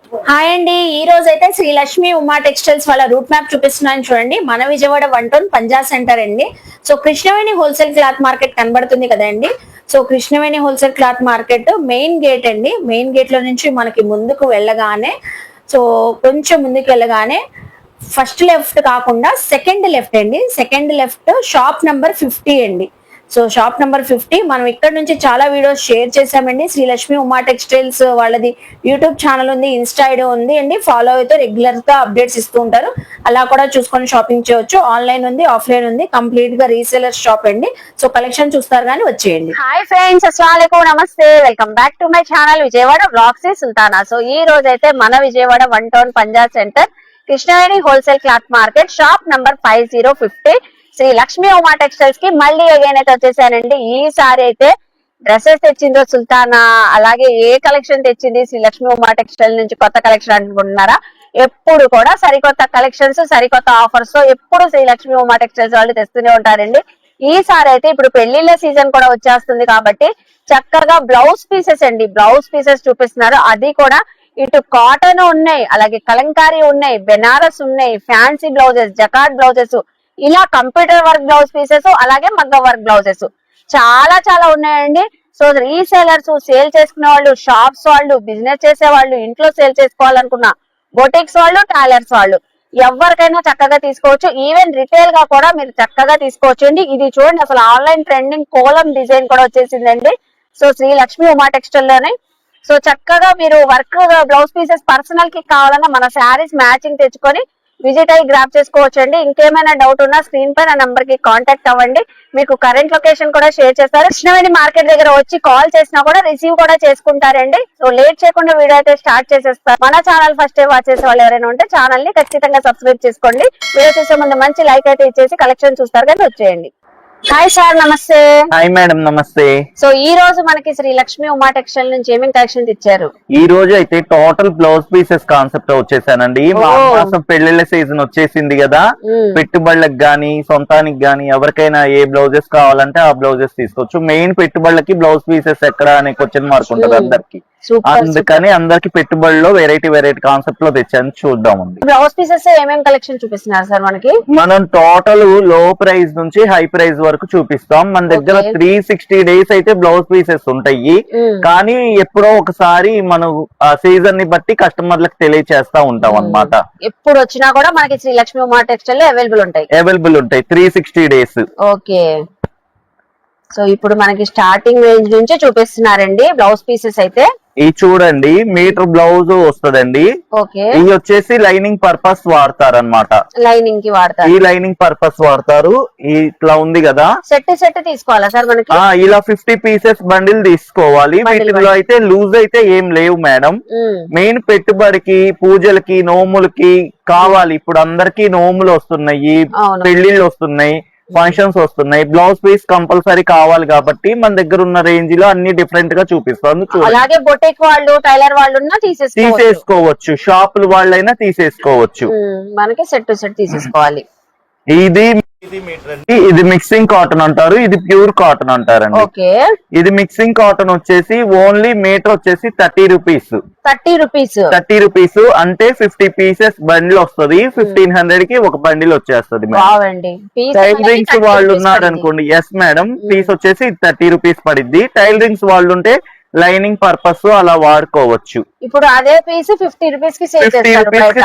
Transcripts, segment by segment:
Hi అండి, ఈ రోజు అయితే శ్రీ లక్ష్మి ఉమా టెక్స్టైల్స్ వాళ్ళ రూట్ మ్యాప్ చూపిస్తున్నాను చూడండి. మన విజయవాడ 1 టౌన్ పంజా సెంటర్ అండి. So Krishnaveni wholesale cloth market కనబడుతుంది కదండి. So Krishnaveni wholesale cloth market main gate అండి. మెయిన్ గేట్ లో నుంచి మనకి ముందుకు వెళ్ళగానే, సో కొంచెం ముందుకు వెళ్ళగానే ఫస్ట్ లెఫ్ట్ కాకుండా సెకండ్ లెఫ్ట్ అండి. సెకండ్ లెఫ్ట్ షాప్ నంబర్ 50 అండి. సో షాప్ నంబర్ 50 మనం ఇక్కడ నుంచి చాలా వీడియోస్ షేర్ చేసామండి. శ్రీ లక్ష్మి ఉమా టెక్స్టైల్స్ వాళ్ళది యూట్యూబ్ ఛానల్ ఉంది, ఇన్స్టా ఐడి ఉంది అండి. ఫాలో అయితే రెగ్యులర్ గా అప్డేట్స్ ఇస్తూ ఉంటారు. అలా కూడా చూసుకొని షాపింగ్ చేయొచ్చు. ఆన్లైన్ ఉంది, ఆఫ్లైన్ ఉంది, కంప్లీట్ గా రీసేలర్ షాప్ అండి. సో కలెక్షన్ చూస్తారు కానీ వచ్చేయండి. హాయ్ ఫ్రెండ్స్, అస్సలాముఅలైకుం, నమస్తే, welcome back to my channel Vijayawada vlogs Sultana. So ఈ రోజు అయితే మన Vijayawada 1 town Panja centre Krishnaveni wholesale cloth market shop number 5050 Shri Lakshmi Uma textiles కి మళ్ళీ అగైన్ అయితే వచ్చేసానండి. ఈసారి అయితే డ్రెస్సెస్ తెచ్చిందో సుల్తానా, అలాగే ఏ కలెక్షన్ తెచ్చింది శ్రీ లక్ష్మి ఉమా టెక్స్టైల్ నుంచి కొత్త కలెక్షన్ అనుకుంటున్నారా? ఎప్పుడు కూడా సరికొత్త కలెక్షన్స్, సరికొత్త ఆఫర్స్ తో ఎప్పుడు శ్రీ లక్ష్మి ఉమా టెక్స్టైల్స్ వాళ్ళు తెస్తూనే ఉంటారండి. ఈసారి అయితే ఇప్పుడు పెళ్లిళ్ళ సీజన్ కూడా వచ్చేస్తుంది కాబట్టి చక్కగా బ్లౌజ్ పీసెస్ అండి, బ్లౌజ్ పీసెస్ చూపిస్తున్నారు. అది కూడా ఇటు కాటన్ ఉన్నాయి, అలాగే కలంకారీ ఉన్నాయి, బెనారస్ ఉన్నాయి, ఫ్యాన్సీ బ్లౌజెస్, జకార్డ్ బ్లౌజెస్, ఇలా కంప్యూటర్ వర్క్ బ్లౌజ్ పీసెస్, అలాగే మగ్గ వర్క్ బ్లౌజెస్ చాలా చాలా ఉన్నాయండి. సో రీసేలర్స్, సేల్ చేసుకునే వాళ్ళు, షాప్స్ వాళ్ళు, బిజినెస్ చేసే వాళ్ళు, ఇంట్లో సేల్ చేసుకోవాలనుకున్న బొటిక్స్ వాళ్ళు, టైలర్స్ వాళ్ళు, ఎవరికైనా చక్కగా తీసుకోవచ్చు. ఈవెన్ రిటైల్ గా కూడా మీరు చక్కగా తీసుకోవచ్చు అండి. ఇది చూడండి, అసలు ఆన్లైన్ ట్రెండింగ్ కోలం డిజైన్ కూడా వచ్చేసిందండి. సో శ్రీ లక్ష్మి ఉమా టెక్స్టైల్ లోనే సో చక్కగా మీరు వర్క్ బ్లౌజ్ పీసెస్ పర్సనల్ కి కావాలన్నా మన శారీస్ మ్యాచింగ్ తెచ్చుకొని విజిట్ అయ్యి గ్రాప్ చేసుకోవచ్చు అండి. ఇంకేమైనా డౌట్ ఉన్నా స్క్రీన్ పై నా నంబర్ కి కాంటాక్ట్ అవ్వండి. మీకు కరెంట్ లొకేషన్ కూడా షేర్ చేస్తారు. కృష్ణవేణి మార్కెట్ దగ్గర వచ్చి కాల్ చేసినా కూడా రిసీవ్ కూడా చేసుకుంటారండి. సో లేట్ చేయకుండా వీడియో అయితే స్టార్ట్ చేసేస్తారు. మన ఛానల్ ఫస్ట్ టైం వాచ్ చేసే వాళ్ళు ఎవరైనా ఉంటే ఛానల్ ని ఖచ్చితంగా సబ్స్క్రైబ్ చేసుకోండి. వీడియో చూసే ముందు మంచి లైక్ అయితే ఇచ్చేసి కలెక్షన్ చూస్తారు కానీ వచ్చేయండి. హాయ్ సార్, నమస్తే. హాయ్ మేడం, నమస్తే. సో ఈ రోజు మనకి శ్రీ లక్ష్మి ఉమా టెక్స్టైల్ నుంచి ఏమేమి కలెక్షన్ ఇచ్చారు? ఈ రోజు అయితే టోటల్ బ్లౌజ్ పీసెస్ కాన్సెప్ట్ వచ్చేసానండి. మాసం పెళ్లిళ్ళ సీజన్ వచ్చేసింది కదా, పెట్టుబడులకు గానీ సొంతానికి గానీ ఎవరికైనా ఏ బ్లౌజెస్ కావాలంటే ఆ బ్లౌజెస్ తీసుకోవచ్చు. మెయిన్ పెట్టుబడులకి బ్లౌజ్ పీసెస్ ఎక్కడ అనే క్వశ్చన్ మార్క్ ఉంటుంది అందరికి. అందుకని అందరికి పెట్టుబడిలో వెరైటీ కాన్సెప్ట్ లో తెచ్చాను, చూద్దామండి. బ్లౌజ్ పీసెస్ ఏమేమి కలెక్షన్ చూపిస్తున్నారు సార్ మనకి? మనం టోటల్ లో ప్రైస్ నుంచి హై ప్రైస్ వరకు చూపిస్తాం. మన దగ్గర 360 డేస్ అయితే బ్లౌజ్ పీసెస్ ఉంటాయి. కానీ ఎప్పుడో ఒకసారి మనం సీజన్ ని బట్టి కస్టమర్లకు తెలియచేస్తా ఉంటాం అన్నమాట. ఎప్పుడు వచ్చినా కూడా మనకి శ్రీ లక్ష్మి ఉమా టెక్స్టైల్ అవైలబుల్ ఉంటాయి 360 డేస్. ఓకే. సో ఇప్పుడు మనకి స్టార్టింగ్ రేంజ్ నుంచి చూపిస్తున్నారండి బ్లౌజ్ పీసెస్ అయితే. ఇది చూడండి, మీటర్ బ్లౌజ్ వస్తుందండి. ఇది వచ్చేసి లైనింగ్ పర్పస్ వాడతారు అనమాట. లైనింగ్ కి వాడతారు, ఈ లైనింగ్ పర్పస్ వాడతారు. ఇట్లా ఉంది కదా, సెట్ తీసుకోవాలా సార్ మనకి? ఇలా 50 పీసెస్ బండిల్ తీసుకోవాలి. వీటిలో అయితే లూజ్ అయితే ఏం లేవు మేడం. మెయిన్ పెట్టుబడికి, పూజలకి, నోములకి కావాలి. ఇప్పుడు అందరికి నోములు వస్తున్నాయి, పెళ్లిళ్ళు వస్తున్నాయి, ఫంక్షన్స్ వస్తున్నాయి. బ్లౌజ్ పీస్ కంపల్సరీ కావాలి కాబట్టి మన దగ్గర ఉన్న రేంజ్ లో అన్ని డిఫరెంట్ గా చూపిస్తాను. అలాగే బొటిక్ వాళ్ళు, టైలర్ వాళ్ళు తీసేసుకోవచ్చు, షాపుల వాళ్ళైనా తీసేసుకోవచ్చు. మనకి సెట్ తీసేసుకోవాలి. ఇది మిక్సింగ్ కాటన్ అంటారు, ఇది ప్యూర్ కాటన్ అంటారండి. ఇది మిక్సింగ్ కాటన్ వచ్చేసి ఓన్లీ మీటర్ వచ్చేసి 30 రూపీస్. 30 రూపీస్ అంటే 50 పీసెస్ బండిల్ వస్తుంది. 1500 కి ఒక బండిల్ వచ్చేస్తుంది. టైలరింగ్స్ వాళ్ళు ఉన్నారు అనుకోండి, ఎస్ మేడం, పీస్ వచ్చేసి 30 రూపీస్ పడిద్ది. టైలరింగ్స్ వాళ్ళు ఉంటే లైనింగ్ పర్పస్ అలా వాడుకోవచ్చు. ఇప్పుడు అదే పీస్ 50 రూపీస్ కి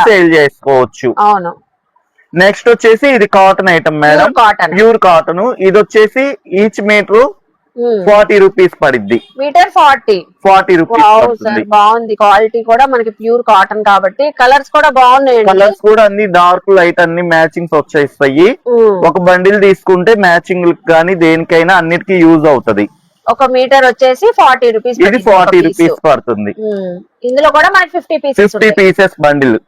సేల్ చేసుకోవచ్చు. అవును. నెక్స్ట్ వచ్చేసి ఇది cotton item madam, pure cotton. ఇది వచ్చేసి ఈచ్ మీటర్ 40 రూపీస్ పడిద్ది. Metre 40 rupees. బాగుంది, క్వాలిటీ కూడా మనకి ప్యూర్ కాటన్ కాబట్టి. కలర్స్ కూడా బాగున్నాయి. కలర్స్ కూడా అన్ని డార్క్ లైట్ అన్ని మ్యాచింగ్స్ వచ్చేస్తాయి. ఒక బండిల్ తీసుకుంటే మ్యాచింగ్ కానీ దేనికైనా అన్నిటికీ యూజ్ అవుతది. ఒక మీటర్ వచ్చేసి 40 రూపీస్. ఇది 40 రూపీస్ పడుతుంది. ఇందులో కూడా మనకి 50 పీసెస్ బండిల్.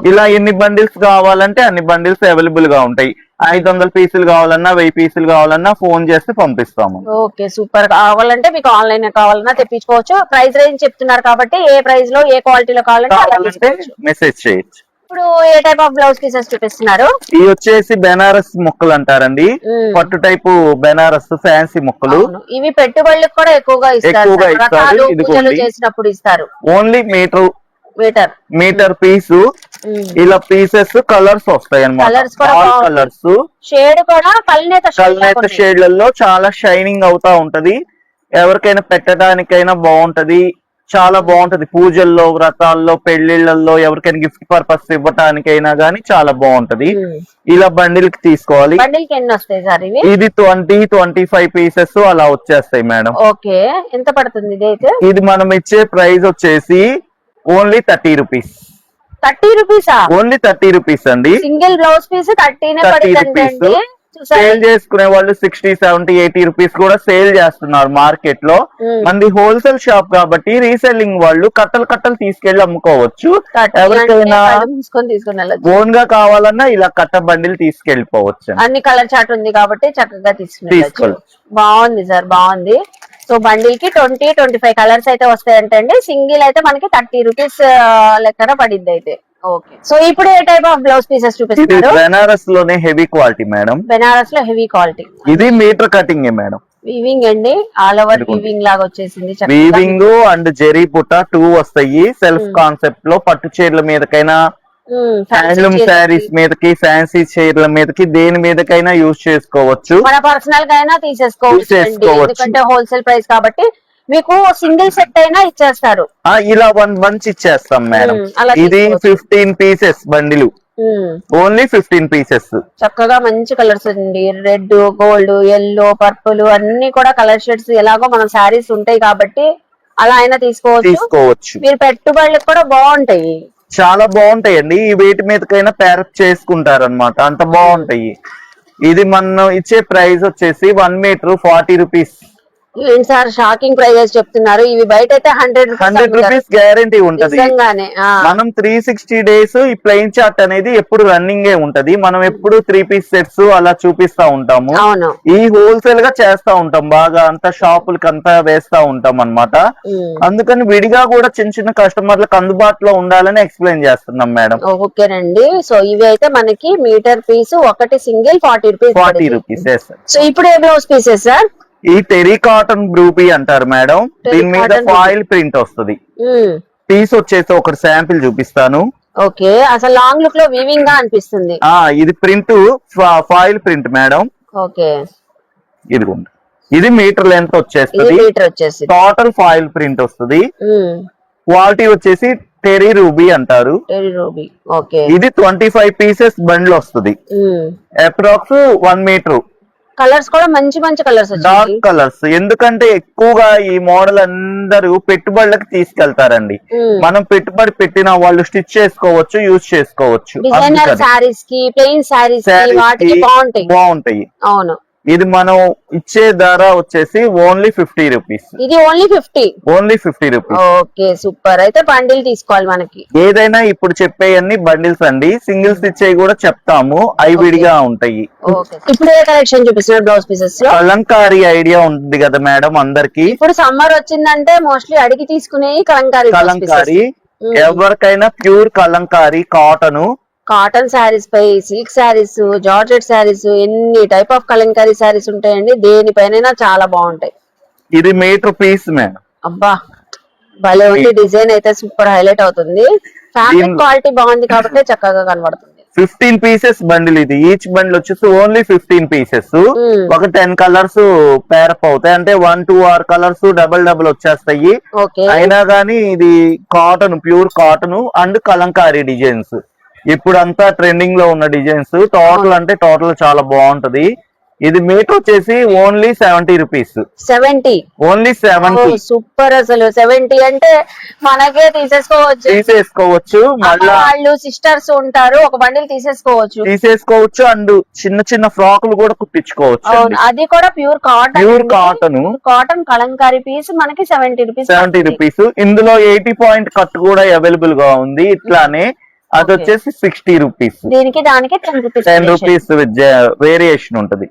ఇలా ఎన్ని బండిల్స్ కావాలంటే అన్ని బండిల్స్ అవైలబుల్ గా ఉంటాయి. 500 పీసులు కావాలన్నా, 1000 పీసులు కావాలన్నా ఫోన్ చేస్తే పంపిస్తాము. Okay, super. కావాలంటే మీకు ఆన్లైన్ కావాలన్నా తెప్పించుకోవచ్చు. ప్రైస్ రేంజ్ చెప్తున్నారు కాబట్టి ఏ ప్రైస్ లో, ఏ క్వాలిటీలో కావాలంటే మెసేజ్ చేయొచ్చు. ఇప్పుడు ఏ టైప్ ఆఫ్ బ్లౌజ్ పీసెస్ చూపిస్తున్నారు? ఇవి వచ్చేసి బెనారస్ ముక్కలు అంటారండి. పట్టు టైపు బెనారస్ ఫ్యాన్సీ ముక్కలు. ఇవి పెట్టుబడులకు కూడా ఎక్కువగా ఇస్తారు. చేసినప్పుడు ఇస్తారు. ఓన్లీ మీటర్ మీటర్ పీసు ఇలా పీసెస్ కలర్స్ వస్తాయి Colours అన్నమాట. కూడా ఆల్ బాగుంటాయి. కలర్స్ షేడ్ కూడా కల్నేత షేడ్లలో చాలా షైనింగ్ అవుతా ఉంటది. ఎవరికైనా పెట్టడానికైనా బాగుంటది, చాలా బాగుంటది. పూజల్లో, వ్రతాల్లో, పెళ్లిళ్లలో ఎవరికైనా గిఫ్ట్ పర్పస్ ఇవ్వటానికైనా గానీ చాలా బాగుంటది. ఇలా బండిల్ కి తీసుకోవాలి. బండిల్ కి ఎన్ని వస్తాయి సార్ ఇవి? ఇది 20-25 పీసెస్ అలా వచ్చేస్తాయి మేడం. ఓకే, ఎంత పడుతుంది ఇది అయితే? ఇది మనం ఇచ్చే ప్రైస్ వచ్చేసి ఓన్లీ 30 రూపీస్. 30 రూపీసా? ఓన్లీ 30 రూపీస్ అండి. సింగిల్ బ్లౌజ్ పీస్ 30 పడుతుంది. సేల్ చేసుకునే వాళ్ళు 60, 70, 80 రూపీస్ కూడా సేల్ చేస్తున్నారు మార్కెట్ లో. మంది హోల్సేల్ షాప్ కాబట్టి రీసెల్లింగ్ వాళ్ళు కట్టలు తీసుకెళ్లి అమ్ముకోవచ్చు. ఎవరికైనా ఓన్ గా కావాలన్నా ఇలా కట్ట బండిలు తీసుకెళ్లిపోవచ్చు. అన్ని కలర్ చార్ట్ ఉంది కాబట్టి చక్కగా తీసుకోవచ్చు. బాగుంది సార్, బాగుంది. సో బండిల్ కి 20-25 కలర్స్ అయితే వస్తాయంటే అండి. సింగిల్ అయితే మనకి 30 రూపీస్ లెక్కన పడిద్ది అయితే. ఓకే, సో ఇప్పుడు ఏ టైప్ ఆఫ్ బ్లౌజ్ పీసెస్ చూపిస్తున్నారు? బెనారస్ లోనే హెవీ క్వాలిటీ మేడం. బెనారస్ లో హెవీ క్వాలిటీ. ఇది మీటర్ కటింగ్ మేడం. వీవింగ్ అండి, ఆల్ ఓవర్ వీవింగ్ లాగా వచ్చేసింది. వీవింగ్ అండ్ జెరీ బుట్ట 2 వస్తాయి. సెల్ఫ్ కాన్సెప్ట్ లో పట్టు చీరల మీదకైనా, హ్యాండ్లూమ్ శారీస్ మీదకి, ఫ్యాన్సీ చీరల మీదకి, దేని మీదకైనా యూజ్ చేసుకోవచ్చు. మన పర్సనల్ గా అయినా తీసేసుకోవచ్చు, ఎందుకంటే హోల్సేల్ ప్రైస్ కాబట్టి మీకు సింగిల్ సెట్ అయినా ఇచ్చేస్తారు. ఇలా 1 బంచ్ ఇచ్చేస్తాం మేడం. ఇది 15 పీసెస్ బండిలు, ఓన్లీ 15 పీసెస్. చక్కగా మంచి కలర్స్ అండి, రెడ్, గోల్డ్, ఎల్లో, పర్పుల్ అన్ని కూడా కలర్ షేడ్స్. ఎలాగో మనం శారీస్ ఉంటాయి కాబట్టి అలా అయినా తీసుకోవచ్చు. మీరు పెట్టుబడులకు కూడా బాగుంటాయి, చాలా బాగుంటాయండి. ఈ వేటి మీదకైనా ప్యారప్ చేసుకుంటారు అనమాట, అంత బాగుంటాయి. ఇది మనం ఇచ్చే ప్రైస్ వచ్చేసి 1 మీటర్ 40 రూపీస్. ఏంటి సార్ షాకింగ్ ప్రైజెస్ చెప్తున్నారు? ఇవి బయట అయితే 100 రూపీస్ గ్యారంటీ ఉంటది. నిజంగానే మనం 360 డేస్ ఈ ప్లెయిన్ చార్ట్ అనేది ఎప్పుడు రన్నింగ్ ఉంటది. మనం ఎప్పుడు 3 పీస్ సెట్స్ అలా చూపిస్తా ఉంటాము. ఈ హోల్సేల్ గా చేస్తా ఉంటాం, బాగా అంతా షాపులకి అంతా వేస్తా ఉంటాం అన్నమాట. అందుకని విడిగా కూడా చిన్న కస్టమర్లకు అందుబాటులో ఉండాలని ఎక్స్ప్లెయిన్ చేస్తున్నాం మేడం. ఓకేనండి, సో ఇవి అయితే మనకి మీటర్ పీస్ ఒకటి సింగిల్ 40 రూపీస్. సో ఇప్పుడు ఏ బ్లౌజ్ పీసెస్ సార్? ఈ టెరీ కాటన్ బ్రూపీ అంటారు మేడం. దీని మీద ఫాయిల్ ప్రింట్ వస్తుంది. పీస్ వచ్చేసి ఒకటి శాంపిల్ చూపిస్తాను. ఓకే, అసలు లాంగ్ లుక్ లో వీవింగ్ గా అనిపిస్తుంది. ఇది print foil print madam. Okay, ఇదిగోండి. ఇది మీటర్ లెంత్ వచ్చేస్తుంది. టోటల్ ఫాయిల్ ప్రింట్ వస్తుంది. క్వాలిటీ వచ్చేసి టెరీ రూబీ అంటారు. ఇది 25 పీసెస్ బండ్లు వస్తుంది. Approx 1 metre. కలర్స్ కూడా మంచి కలర్స్, డార్క్ కలర్స్. ఎందుకంటే ఎక్కువగా ఈ మోడల్ అందరూ పెట్టుబడులకు తీసుకెళ్తారండి. మనం పెట్టుబడి పెట్టిన వాళ్ళు స్టిచ్ చేసుకోవచ్చు, యూజ్ చేసుకోవచ్చు. డిజైనర్ సారీస్ కి, ప్లెయిన్ సారీస్ కి వాటికి బాగుంటాయి. అవును. ఇది మనం ఇచ్చే ధర వచ్చేసి ఓన్లీ 50 రూపీస్. ఇది ఓన్లీ 50 రూపీస్. Okay, super. అయితే బండిల్ తీసుకోవాలి మనకి. ఏదైనా ఇప్పుడు చెప్పేయన్ని బండిల్స్ అండి. సింగిల్స్ ఇచ్చేవి కూడా చెప్తాము, అవి విడిగా ఉంటాయి. ఇప్పుడు ఏ కలెక్షన్ చూపిస్తున్నారు బ్లౌజ్ పీసెస్ లో? కలంకారీ ఐడియా ఉంటుంది కదా మేడం అందరికి. ఇప్పుడు సమ్మర్ వచ్చిందంటే మోస్ట్లీ అడిగి తీసుకునే కలంకారీ. ఎవరికైనా ప్యూర్ కలంకారీ కాటన్ శారీస్ పై సిల్క్ శారీస్, జార్జెట్ శారీస్, ఎన్ని టైప్ ఆఫ్ కలంకారీ శారీస్ ఉంటాయండి. దేనిపైన చాలా బాగుంటాయి. ఇది మీటర్ పీస్ మేడం. అబ్బా భలే ఉంది. డిజైన్ అయితే సూపర్ హైలైట్ అవుతుంది. ఫ్యాబ్రిక్ క్వాలిటీ బాగుంది కాబట్టి చక్కగా కనబడుతుంది. 15 పీసెస్ బండిల్. ఇది ఈచ్ బండిల్ వచ్చేసి ఓన్లీ 15 పీసెస్. ఒక 10 కలర్స్ పేరప్ అవుతాయి. అంటే 1-2 ఆర్ కలర్స్ డబల్ వచ్చేస్తాయి. అయినా గానీ ఇది cotton, pure cotton and Kalamkari designs. ఇప్పుడు అంతా ట్రెండింగ్ లో ఉన్న డిజైన్స్. టోటల్ అంటే టోటల్ చాలా బాగుంటది. ఇది మీటర్ వచ్చేసి ఓన్లీ 70 రూపీస్. ఓన్లీ 70. సూపర్. అసలు 70 అంటే మనకే తీసేసుకోవచ్చు. మళ్ళీ వాళ్ళు సిస్టర్స్ ఉంటారు, ఒక బండిల్ తీసేసుకోవచ్చు. అండ్ చిన్న ఫ్రాకులు కూడా కుట్టించుకోవచ్చు. అది కూడా ప్యూర్ కాటన్ కలంకారీ పీస్ మనకి 70 రూపీస్. ఇందులో 80 పాయింట్ కట్ కూడా అవైలబుల్ గా ఉంది. ఇట్లానే అది వచ్చేసి 60 రూపీస్. దీనికి దానికి 10 రూపీస్ వేరియేషన్ ఉంటది.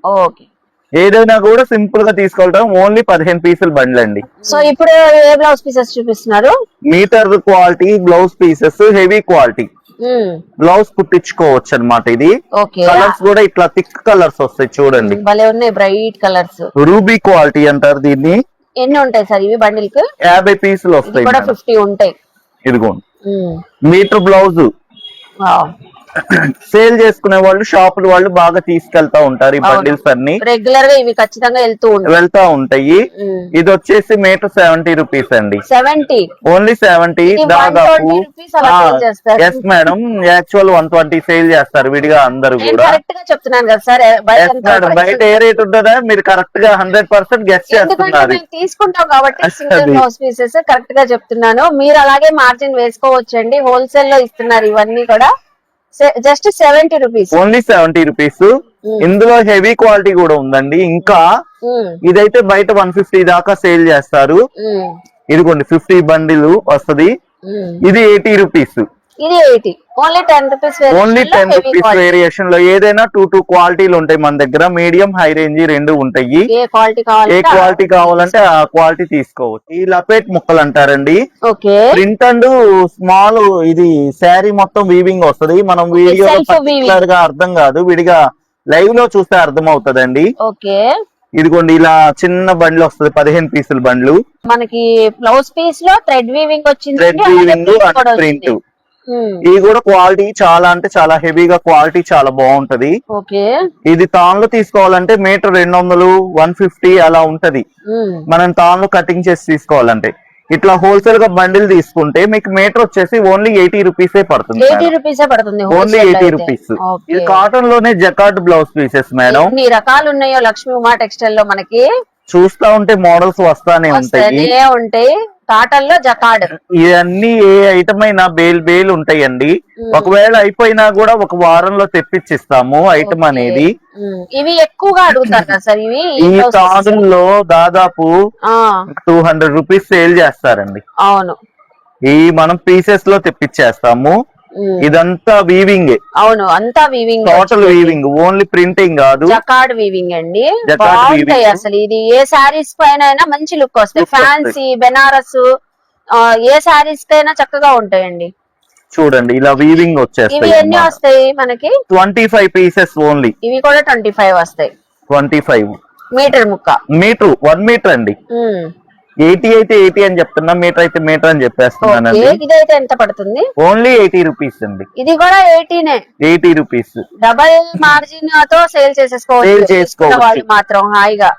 ఏదైనా కూడా సింపుల్ గా తీసుకోవడం. ఓన్లీ 15 పీసులు బండ్లు అండి. సో ఇప్పుడు ఏ బ్లౌజ్ పీసెస్ చూపిస్తున్నారు? Metre quality blouse pieces, heavy quality blouse కుట్టించుకోవచ్చు అనమాట. ఇది కలర్స్ కూడా ఇట్లా థిక్ కలర్స్ వస్తాయి చూడండి, భలే ఉన్నాయి, బ్రైట్ కలర్స్. రూబీ క్వాలిటీ అంటారు దీన్ని. ఎన్ని ఉంటాయి సార్ ఇవి బండిల్ కి? 50 పీసులు వస్తాయి. 50 ఉంటాయి. ఇదిగోండి, మీటర్ బ్లౌజ్ సేల్ చేసుకునే వాళ్ళు షాపుల వాళ్ళు బాగా తీసుకెళ్తా ఉంటారు ఈ బండిల్స్ అన్ని రెగ్యులర్ గా ఇవి ఖచ్చితంగా వెళ్తా ఉంటాయి. ఇది వచ్చేసి మీటర్ 70 రూపీస్ అండి. 70 ఓన్లీ 70. దాదాపు ఎస్ మేడం, యాక్చువల్ 120 సేల్ చేస్తారు విడిగా అందరు కూడా. కరెక్ట్ గా చెప్తున్నాను కదా సార్, మేడం బయట ఏ రేట్ ఉంటుందా మీరు కరెక్ట్ గా 100% గెస్ చేస్తున్నారు. తీసుకుంటాం కాబట్టి సింగిల్ బ్లౌజ్ పీసెస్ కరెక్ట్ గా చెప్తున్నాను. మీరు అలాగే మార్జిన్ వేసుకోవచ్చండి. హోల్సేల్ లో ఇస్తున్నారు ఇవన్నీ కూడా. Just 70 rupees, only 70 rupees. ఇందులో హెవీ క్వాలిటీ కూడా ఉందండి. ఇంకా ఇదైతే బయట 150 దాకా సేల్ చేస్తారు. ఇదిగోండి 50 బండిల్ వస్తది. ఇది 80 రూపీస్. ఇది 80. Only 10 rupees. Only 10 rupees variation లో ఏదైనా 2 క్వాలిటీలు ఉంటాయి మన దగ్గర. మీడియం, హై రేంజ్ రెండు ఉంటాయి. ఏ క్వాలిటీ కావాలంటే ఆ క్వాలిటీ తీసుకోవచ్చు. ఈ లపేట్ ముక్కలు అంటారండి. ఓకే. ప్రింట్ అండ్ స్మాల్, ఇది శారీ మొత్తం వీవింగ్ వస్తది. మనం వీడియో పర్టికులర్ గా అర్థం కాదు, విడిగా లైవ్ లో చూస్తే అర్థం అవుతుందండి. ఓకే. ఇదిగోండి ఇలా చిన్న బండ్లు వస్తుంది, 15 పీసుల బండ్లు. మనకి బ్లౌజ్ పీస్ లో థ్రెడ్ వీవింగ్ వచ్చింది. Thread weaving and print. ఇది కూడా క్వాలిటీ చాలా అంటే చాలా హెవీగా క్వాలిటీ చాలా బాగుంటది. ఓకే. ఇది తాన్లు తీసుకోవాలంటే మీటర్ 200, 150 అలా ఉంటది. మనం తాన్లు కటింగ్ చేసి తీసుకోవాలంటే. ఇట్లా హోల్సేల్ గా బండిల్ తీసుకుంటే మీకు మీటర్ వచ్చేసి ఓన్లీ 80 రూపీసే పడుతుంది. Only 80 rupees. ఇది కాటన్ లోనే జకార్డ్ బ్లౌజ్ పీసెస్ మేడం. ఎన్ని రకాలు ఉన్నాయో లక్ష్మీ ఉమా టెక్స్టైల్ లో మనకి చూస్తా ఉంటే మోడల్స్ వస్తానే ఉంటాయి. కాటన్ లో జకార్డ్ ఇవన్నీ ఏ ఐటమ్ అయినా బేల్ ఉంటాయండి. ఒకవేళ అయిపోయినా కూడా ఒక వారంలో తెప్పించిస్తాము ఐటమ్ అనేది. ఇవి ఎక్కువగా అడుగుతారు కదా సార్. ఇవి ఈ కాదుల్లో దాదాపు 200 రూపీస్ సేల్ చేస్తారండి. అవును. ఈ మనం పీసెస్ లో తెప్పించేస్తాము. ఇదంతా వీవింగ్. అవును, అంతా weaving, total weaving, only printing కాదు, జకార్డ్ వీవింగ్ అండి. బాగుంటాయి అసలు. ఇది ఏ సారీస్ పైన అయినా మంచి లుక్ వస్తాయి. ఫ్యాన్సీ, బెనారస్ ఏ సారీస్ కైనా చక్కగా ఉంటాయండి. చూడండి ఇలా వీవింగ్ వచ్చేస్తాయి. ఇవి ఎన్ని వస్తాయి మనకి? 25 పీసెస్ ఓన్లీ. ఇవి కూడా 25 వస్తాయి. 25 మీటర్ ముక్క. మీటర్ 1 మీటర్ అండి. 80 అయితే 80 అని చెప్తున్నా, మీటర్ అయితే మీటర్ అని చెప్పేస్తున్నానండి. ఇదైతే ఎంత పడుతుంది? ఓన్లీ 80 రూపీస్ అండి. ఇది కూడా 80 రూపీస్. డబల్ మార్జిన్ తో సేల్ చేసుకోవచ్చు మాత్రం హాయిగా.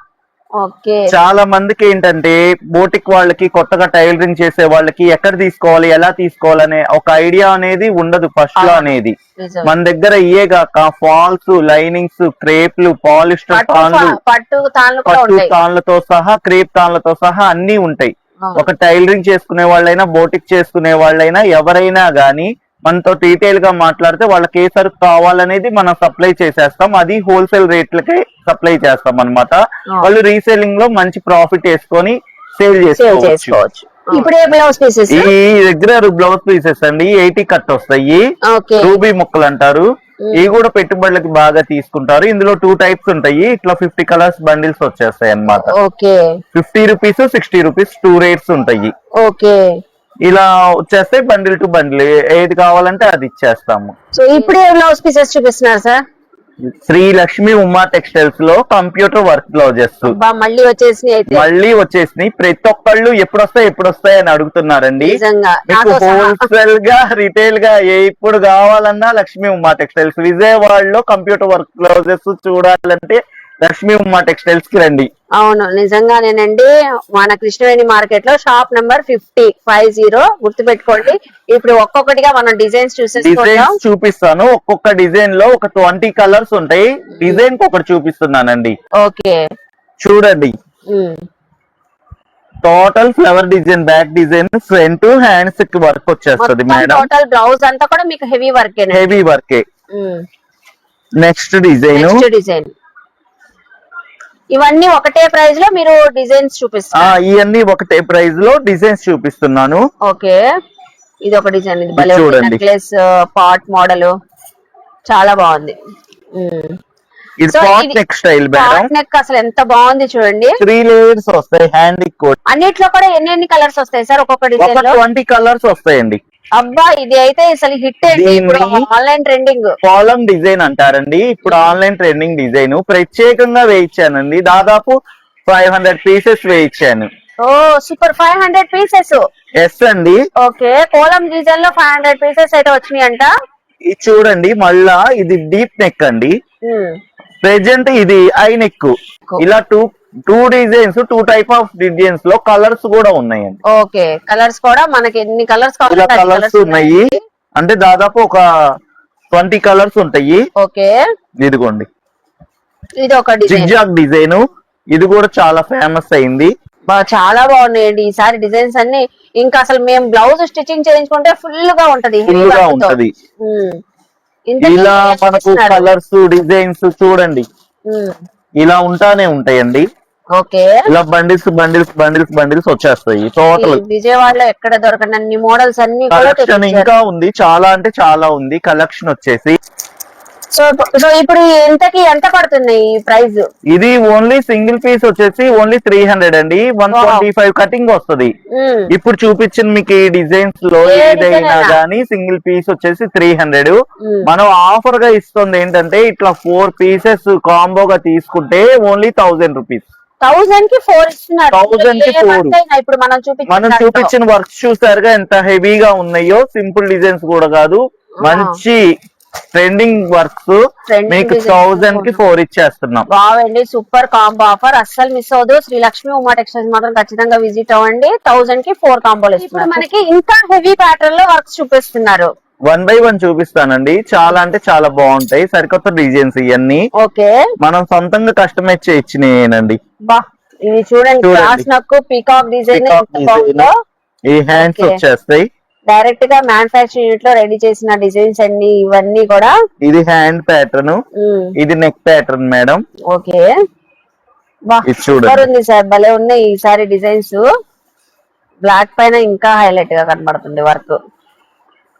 ఓకే. చాలా మందికి ఏంటంటే బోటిక్ వాళ్ళకి, కొత్తగా టైలరింగ్ చేసే వాళ్ళకి ఎక్కడ తీసుకోవాలి, ఎలా తీసుకోవాలనే ఒక ఐడియా అనేది ఉండదు ఫస్ట్ లో అనేది. మన దగ్గర ఇయే కాక ఫాల్స్, లైనింగ్స్, క్రేప్లు, పాలిస్టర్ తాన్లు, పట్టు తాన్లతో సహా, క్రేప్ తాన్లతో సహా అన్ని ఉంటాయి. ఒక టైలరింగ్ చేసుకునే వాళ్ళైనా, బోటిక్ చేసుకునే వాళ్ళైనా, ఎవరైనా గానీ మనతో డీటెయిల్ గా మాట్లాడితే వాళ్ళకి ఏ సరుకు కావాలనేది మనం సప్లై చేసేస్తాం. అది హోల్సేల్ రేట్లకే సప్లై చేస్తాం అన్నమాట. వాళ్ళు రీసేలింగ్ లో మంచి ప్రాఫిట్ వేసుకొని సేల్ చేసుకోవచ్చు. ఇప్పుడు బ్లౌజ్ పీసెస్, ఈ రెగ్యులర్ బ్లౌజ్ పీసెస్ అండి 80 కట్ వస్తాయి. రూబీ ముక్కలు అంటారు. ఇవి కూడా పెట్టుబడులకి బాగా తీసుకుంటారు. ఇందులో 2 టైప్స్ ఉంటాయి. ఇట్లా 50 కలర్స్ బండిల్స్ వచ్చేస్తాయి అన్నమాట. 50 రూపీస్, 60 రూపీస్ 2 రేట్స్ ఉంటాయి. ఇలా వచ్చేస్తే బండిల్ టు బండిల్ ఏది కావాలంటే అది ఇచ్చేస్తాము. సో ఇప్పుడు బ్లౌజ్ పీసెస్ చూపిస్తున్నారు సార్. శ్రీ లక్ష్మీ ఉమా టెక్స్టైల్స్ లో కంప్యూటర్ వర్క్ బ్లౌజెస్ మళ్ళీ వచ్చేసినాయి. ప్రతి ఒక్కళ్ళు ఎప్పుడొస్తాయి అని అడుగుతున్నారండి. హోల్సేల్ గా, రిటైల్ గా ఎప్పుడు కావాలన్నా లక్ష్మీ ఉమా టెక్స్టైల్స్. విజయవాడలో కంప్యూటర్ వర్క్ బ్లౌజెస్ చూడాలంటే లక్ష్మీ ఉమా టెక్స్టైల్స్ కి రండి. అవును, నిజంగానేనండి. మన కృష్ణవేణి మార్కెట్ లో షాప్ నెంబర్ 50 గుర్తు పెట్టుకోండి. ఇప్పుడు ఒక్కొక్కటిగా మనం డిజైన్స్ చూపిస్తాను. ఒక్కొక్క డిజైన్ లో ఒక 20 కలర్స్ ఉంటాయి. డిజైన్ ఒకటి చూపిస్తున్నానండి. ఓకే, చూడండి. Total flower design, back design, front hands కి వర్క్ వచ్చేస్తుంది మేడం. టోటల్ బ్లౌజ్ అంతా కూడా మీకు హెవీ వర్కే. Next design. ఇవన్నీ ఒకటే ప్రైస్ లో మీరు డిజైన్స్ చూపిస్తారు? ఇవన్నీ ఒకటే ప్రైస్ లో డిజైన్స్ చూపిస్తున్నాను. ఓకే, ఇది ఒక డిజైన్. ఇది చూడండి, నెక్లెస్ పాట్ మోడల్ చాలా బాగుంది. నెక్ అసలు ఎంత బాగుంది చూడండి. 3 లేయర్స్ వస్తాయి. హ్యాండ్ కోట్ అన్నిట్లో కూడా ఎన్ని కలర్స్ వస్తాయి సార్? ఒక్కొక్క డిజైన్ లో 20 కలర్స్ వస్తాయండి. అబ్బా, ఇది అయితే అసలు హిట్ ఆన్లైన్ ట్రెండింగ్. కాలం డిజైన్ అంటారండి. ఇప్పుడు ఆన్లైన్ ట్రెండింగ్ డిజైన్ ప్రత్యేకంగా వేయించానండి. దాదాపు 500 పీసెస్ వేయించాను. ఓ సూపర్ 500 పీసెస్. ఎస్ అండి. ఓకే, కోలం డిజైన్ లో 500 పీసెస్ అయితే వచ్చినాయి అంట. ఇది చూడండి, మళ్ళా ఇది డీప్ నెక్ అండి. ప్రెజెంట్ ఇది ఐ నెక్. ఇలా two designs, 2 type of designs లో కలర్స్ కూడా ఉన్నాయండి. ఓకే, కలర్స్ కూడా మనకి ఎన్ని కలర్స్ ఇలా కలర్స్ ఉన్నాయి అంటే దాదాపు ఒక 20 కలర్స్ ఉంటాయి. ఓకే, ఇదిగోండి ఇది ఒక జిగ్జాగ్ డిజైన్. ఇది కూడా చాలా ఫేమస్ అయింది. చాలా బాగున్నాయండి ఈసారి డిజైన్స్ అన్ని. ఇంకా అసలు మేము బ్లౌజ్ స్టిచ్చింగ్ చేయించుకుంటే ఫుల్ గా ఉంటది. ఇలా మనకు కలర్స్ డిజైన్స్ చూడండి ఇలా ఉంటానే ఉంటాయండి. ఓకే, ఇలా బండిల్స్ బండిల్స్ బండిల్స్ బండిల్స్ వచ్చేస్తాయి. టోటల్ విజయవాడలో ఎక్కడ దొరకని అన్ని మోడల్స్ అన్ని కలెక్షన్ ఇంకా ఉంది, చాలా అంటే చాలా ఉంది కలెక్షన్ వచ్చేసి. సో ఇప్పుడు ఇంతకి ఎంత పడుతుంది ఈ ప్రైస్? ఇది ఓన్లీ సింగిల్ పీస్ వచ్చేసి ఓన్లీ 300 అండి. 125 కటింగ్ వస్తుంది. ఇప్పుడు చూపించిన మీకు ఈ డిజైన్స్ లో ఏదైనా గానీ సింగిల్ పీస్ వచ్చేసి 300. మనం ఆఫర్ గా ఇస్తుంది ఏంటంటే ఇట్లా 4 పీసెస్ కాంబోగా తీసుకుంటే ఓన్లీ 1000 రూపీస్. 1000 కి 4 ఇస్తున్నారు. 1000 కి 4. ఇప్పుడు మనం చూపించిన వర్క్స్ చూసారుగా ఎంత హెవీగా ఉన్నాయో. సింపుల్ డిజైన్స్ కూడా కాదు, మంచి ట్రెండింగ్ వర్క్స్. మీకు 1000 కి 4 ఇచ్చేస్తున్నాం. బాగుండి, సూపర్ కాంబో ఆఫర్, అస్సలు మిస్ అవ్వదు. శ్రీలక్ష్మి ఉమా టెక్స్టైల్స్ మాత్రం ఖచ్చితంగా విజిట్ అవ్వండి. 1000 కి 4 కాంబోలు ఇస్తున్నారు. మనకి ఇంకా హెవీ ప్యాటర్న్ లో వర్క్స్ చూపిస్తున్నారు. 1 by 1 చూపిస్తానండి. చాలా అంటే చాలా బాగుంటాయి, సరికొత్త డిజైన్స్ ఇవన్నీ. ఓకే, మనం సొంతంగా కస్టమైజ్ చేయించినాయేనండి. బా ఇది చూడండి, క్రాస్ నక్కు పీకాక్ డిజైన్. ఈ హ్యాండ్స్ వచ్చేస్తాయి. డైరెక్ట్ గా మ్యానుఫాక్చరింగ్ యూనిట్ లో రెడీ చేసిన డిజైన్స్ అన్ని ఇవన్నీ కూడా. ఇది హ్యాండ్ ప్యాటర్న్, ఇది నెక్ ప్యాటర్న్ మేడం. ఓకే, చూడండి సార్, భలే ఉన్నాయి ఈసారి డిజైన్స్. బ్లాక్ పైన ఇంకా హైలైట్ గా కనబడుతుంది వర్క్.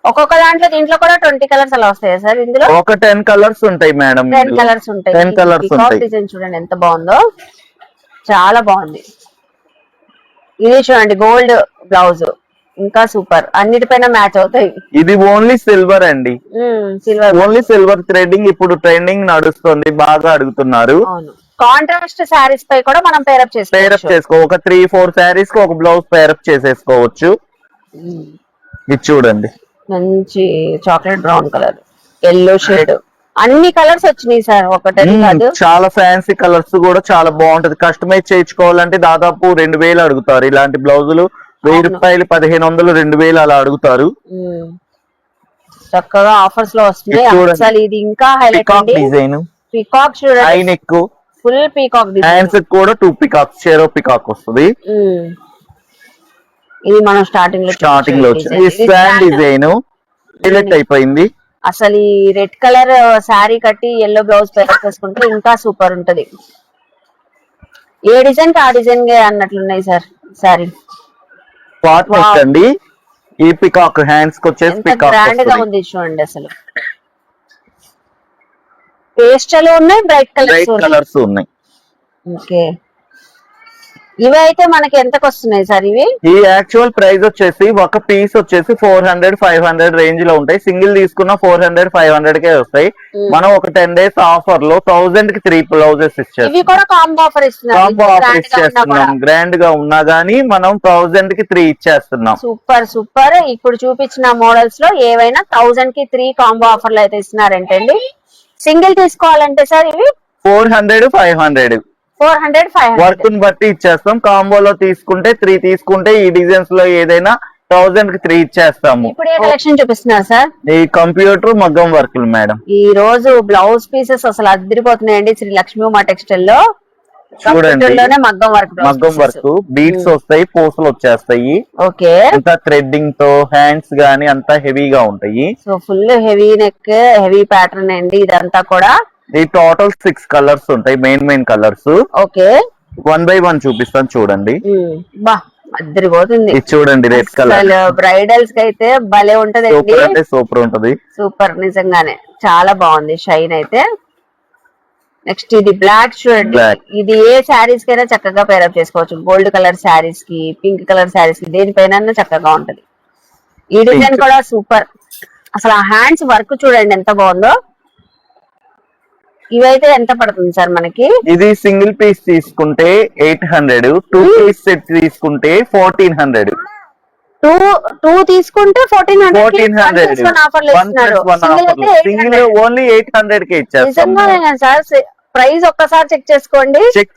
ఒక్కొక్క దాంట్లో దీంట్లో కూడా 20 కలర్స్ అలా వస్తాయి సార్. ఇందులో ఒక 10 కలర్స్ ఉంటాయి మేడం. 10 కలర్స్ ఉంటాయి. 10 కలర్స్ ఉంటాయి. డిజైన్ చూడండి ఎంత బాగుందో, చాలా బాగుంది. ఇది చూడండి గోల్డ్ బ్లౌజ్, ఇంకా సూపర్, అన్నిటిపైన మ్యాచ్ అవుతాయి. ఇది ఓన్లీ సిల్వర్ అండి. సిల్వర్, ఓన్లీ సిల్వర్ థ్రెడింగ్ ఇప్పుడు ట్రెండింగ్ నడుస్తుంది, బాగా అడుగుతున్నారు. కాంట్రాస్ట్ శారీస్ పై కూడా మనం పేరప్ చేసుకో. ఒక 3-4 శారీస్ కి ఒక బ్లౌజ్ పేరప్ చేసేసుకోవచ్చు. ఇది చూడండి, మంచి chocolate brown colour, yellow shade, అన్ని కలర్స్ వచ్చినాయి సార్. ఒకటే కాదు, చాలా ఫ్యాన్సీ కలర్స్ కూడా చాలా బాగుంటది. కస్టమైజ్ చేయించుకోవాలంటే దాదాపు 2000 అడుగుతారు. ఇలాంటి బ్లౌజులు 1000 రూపాయలు, 1500, 2000 అలా అడుగుతారు. చక్కగా ఆఫర్స్ లో వస్తున్నాయి. అసలు ఇది ఇంకా హైలైట్ డిజైన్. పీకాక్ చూడండి, high neck, full peacock design. Hands కూడా 2 పీకాక్స్, షేరో పీకాక్ వస్తుంది. ఇది మనం స్టార్టింగ్ లో స్టాండ్ డిజైన్ హైలైట్ అయిపోయింది. అసలు ఈ రెడ్ కలర్ శారీ కట్టి ఎల్లో బ్లౌజ్ వేసుకుంటే ఇంకా సూపర్ ఉంటది. ఏ డిజైన్ ఆ డిజైన్ అన్నట్లున్నాయి సార్ శారీ. పాట్ నెక్ అండి. ఈ పికాక్ హ్యాండ్స్ కి వచ్చేసి పికాక్ గ్రాండ్ గా ఉంది చూడండి. అసలు పేస్టల్ ఉన్నాయి, బ్రైట్ కలర్స్ ఉన్నాయి. ఓకే, ఇవి అయితే మనకి ఎంతకు వస్తున్నాయి సార్? ఇవి ఈ యాక్చువల్ ప్రైస్ వచ్చేసి ఒక పీస్ వచ్చేసి 400-500 రేంజ్ లో ఉంటాయి. సింగిల్ తీసుకున్న 400-500 కే వస్తాయి. మనం ఒక 10 days ఆఫర్ లో 1000 కి 3 బ్లౌజెస్ ఇచ్చేస్తాం. ఇవి కూడా కాంబో ఆఫర్ ఇచ్చేస్తున్నాం. గ్రాండ్ గా ఉన్నా గానీ మనం 1000 కి 3 ఇచ్చేస్తున్నాం. Super super. ఇప్పుడు చూపించిన మోడల్స్ లో ఏవైనా 1000 కి 3 కాంబో ఆఫర్లు అయితే ఇస్తున్నారంటండి. సింగిల్ తీసుకోవాలంటే సార్ ఇవి 400-500 వర్క్ ని బట్టి ఇచ్చేస్తాం. కాంబోలో తీసుకుంటే 3 తీసుకుంటే ఈ డిజైన్స్ లో ఏదైనా 1000 కి 3 ఇచ్చేస్తాము. ఇప్పుడు ఏ కలెక్షన్ చూపిస్తున్నారు సార్? ఈ కంప్యూటర్ మగ్గం వర్కులు మేడం. ఈ రోజు బ్లౌజ్ పీసెస్ అసలు అదిరిపోతున్నాయండి శ్రీ లక్ష్మి ఉమా టెక్స్టైల్ లో. చూడండి, మగ్గం వర్క్ బీట్స్ వస్తాయి, పూసలు వచ్చేస్తాయి. ఓకే, అంతా థ్రెడ్డింగ్ తో హ్యాండ్స్ గానీ అంతా హెవీగా ఉంటాయి. So full heavy neck, heavy pattern అండి ఇదంతా కూడా. ఈ టోటల్ 6 కలర్స్ ఉంటాయి, మెయిన్ కలర్స్. ఓకే, 1 by 1 చూపిస్తాను చూడండి. బా అద్దరిపోతుంది. ఇది చూడండి, రెడ్ కలర్. బ్రైడల్స్ కి అయితే భలే ఉంటది, సూపర్ ఉంటది. సూపర్, నిజంగానే చాలా బాగుంది షైన్ అయితే. నెక్స్ట్ ఇది బ్లాక్ చూడండి. ఇది ఏ శారీస్ కైనా చక్కగా పేరప్ చేసుకోవచ్చు. గోల్డ్ కలర్ శారీస్ కి, పింక్ కలర్ శారీస్ కి, దేనిపైన చక్కగా ఉంటది. ఈ డిజైన్ కూడా సూపర్. అసలు ఆ హ్యాండ్స్ వర్క్ చూడండి ఎంత బాగుందో. ఇవైతే ఎంత పడుతుంది సార్ మనకి? ఇది సింగిల్ పీస్ తీసుకుంటే 800, 2 పీస్ సెట్ తీసుకుంటే 1400. టూ తీసుకుంటే 1400 ఆఫర్లు ఇస్తున్నారు. సింగిల్ ఓన్లీ 800 కే ఇచ్చేస్తాం. నిజంగానే సార్, ప్రైస్ ఒక్కసారి చెక్ చేసుకోండి. చెక్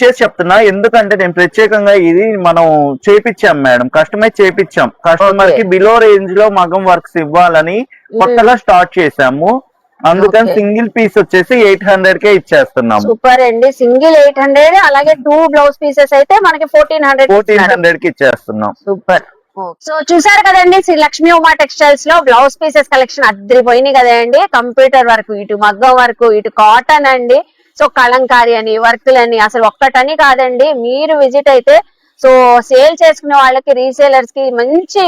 చేసి చెప్తున్నా, ఎందుకంటే నేను ప్రత్యేకంగా ఇది మనం చేపించాం మేడం, కస్టమైజ్ చేపించాం. కస్టమర్ కి బిలో రేంజ్ లో మగం వర్క్స్ ఇవ్వాలని కొత్తగా స్టార్ట్ చేసాము. అందుకని సింగిల్ పీస్ వచ్చేసి 800 కే ఇచ్చేస్తున్నాం. సూపర్ అండి, సింగిల్ 800. అలాగే 2 బ్లౌజ్ పీసెస్ అయితే మనకి 1400 కి ఇచ్చేస్తున్నాం. సూపర్. సో చూసారు కదండి, శ్రీ లక్ష్మీ ఉమా టెక్స్టైల్స్ లో బ్లౌజ్ పీసెస్ కలెక్షన్ అద్దరిపోయినాయి కదండి. కంప్యూటర్ వర్క్, ఇటు మగ్గం వర్క్, ఇటు కాటన్ అండి. సో కలంకారీ అని, వర్క్లని, అసలు ఒక్కటని కాదండి. మీరు విజిట్ అయితే సో సేల్ చేసుకునే వాళ్ళకి, రీసేలర్స్ కి మంచి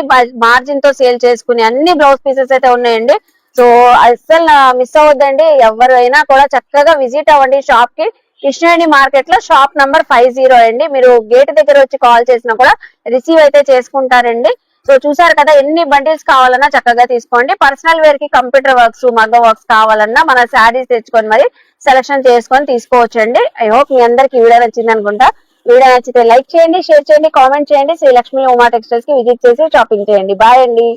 మార్జిన్ తో సేల్ చేసుకునే అన్ని బ్లౌజ్ పీసెస్ అయితే ఉన్నాయండి. సో అస్సలు మిస్ అవ్వద్దండి, ఎవరైనా కూడా చక్కగా విజిట్ అవ్వండి షాప్ కి. కృష్ణవేణి మార్కెట్ లో షాప్ నంబర్ 50 అండి. మీరు గేట్ దగ్గర వచ్చి కాల్ చేసినా కూడా రిసీవ్ అయితే చేసుకుంటారండి. సో చూసారు కదా, ఎన్ని బండిల్స్ కావాలన్నా చక్కగా తీసుకోండి. పర్సనల్ వేర్ కి కంప్యూటర్ వర్క్స్, మగ్గ వర్క్స్ కావాలన్నా మన శారీస్ తెచ్చుకొని మరి సెలెక్షన్ చేసుకొని తీసుకోవచ్చండి. ఐ హోప్ మీ అందరికి వీడియో నచ్చింది అనుకుంటా. వీడియో నచ్చితే లైక్ చేయండి, షేర్ చేయండి, కామెంట్ చేయండి. శ్రీ లక్ష్మీ ఉమా టెక్స్టైల్స్ కి విజిట్ చేసి షాపింగ్ చేయండి. బాయ్ అండి.